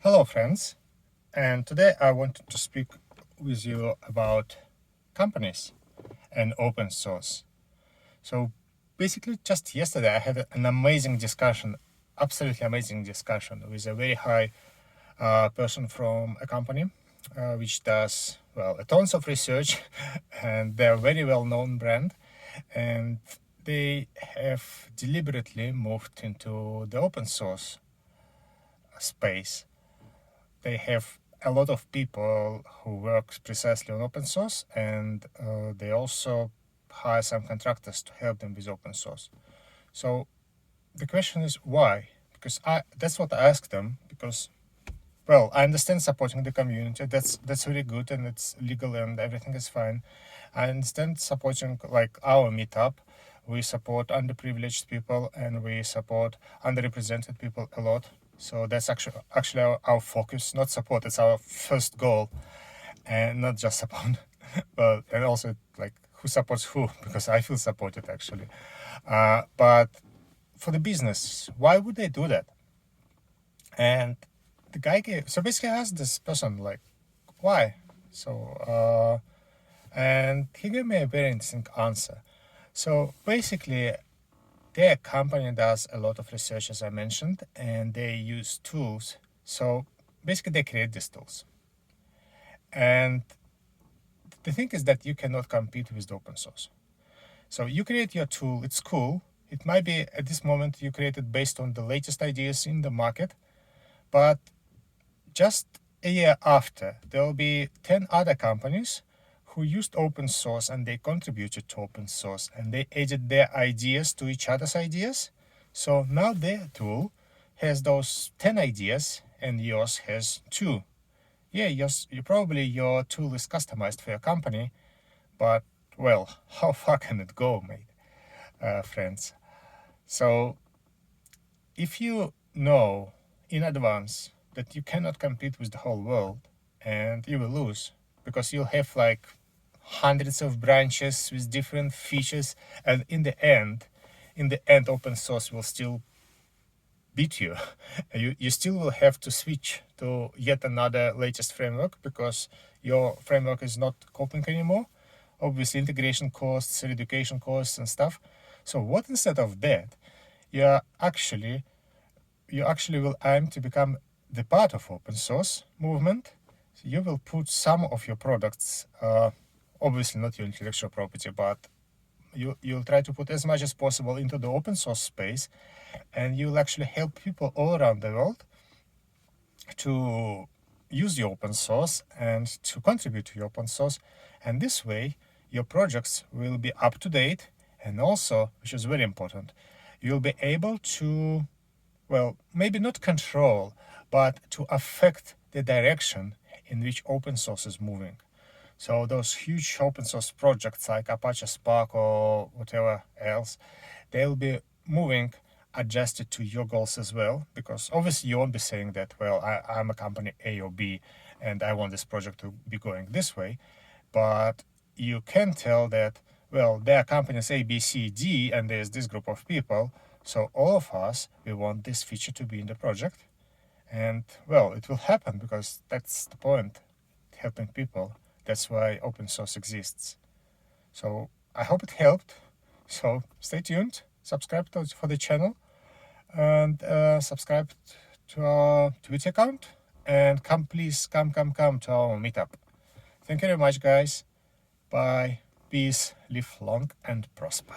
Hello friends, and today I wanted to speak with you about companies and open source. So basically just yesterday I had an amazing discussion, absolutely amazing discussion with a very high person from a company which does, well, a tons of research and they're a very well-known brand, and they have deliberately moved into the open source space. They have a lot of people who work precisely on open source, and they also hire some contractors to help them with open source. So the question is why? Because that's what I asked them, because, well, I understand supporting the community. That's very good and it's legal and everything is fine. I understand supporting, like, our meetup. We support underprivileged people and we support underrepresented people a lot. So that's actually our focus, not support. It's our first goal, and not just support, but and also like who supports who, because I feel supported actually. But for the business, why would they do that? And the guy gave, so basically I asked this person like, why? So and he gave me a very interesting answer. So basically, their company does a lot of research, as I mentioned, and they use tools. So basically, they create these tools. And the thing is that you cannot compete with the open source. So you create your tool, it's cool. It might be at this moment you create it based on the latest ideas in the market, but just a year after, there will be 10 other companies who used open source and they contributed to open source and they added their ideas to each other's ideas. So now their tool has those 10 ideas and yours has 2. Yeah, probably your tool is customized for your company, but, well, how far can it go, mate, friends? So if you know in advance that you cannot compete with the whole world, and you will lose, because you'll have like hundreds of branches with different features, and in the end open source will still beat you. You still will have to switch to yet another latest framework because your framework is not coping anymore. Obviously integration costs, education costs and stuff. So what instead of that, you actually will aim to become the part of open source movement. So you will put some of your products, obviously not your intellectual property, but you'll try to put as much as possible into the open source space, and you'll actually help people all around the world to use the open source and to contribute to the open source. And this way, your projects will be up to date, and also, which is very important, you'll be able to, well, maybe not control, but to affect the direction in which open source is moving. So those huge open source projects like Apache Spark or whatever else, they'll be moving adjusted to your goals as well, because obviously you won't be saying that, well, I'm a company A or B and I want this project to be going this way, but you can tell that, well, there are companies A, B, C, D, and there's this group of people, so all of us, we want this feature to be in the project. And, well, it will happen because that's the point, helping people. That's why open source exists. So I hope it helped. So stay tuned, subscribe for the channel, and subscribe to our Twitter account, and please come to our meetup. Thank you very much, guys. Bye. Peace. Live long and prosper.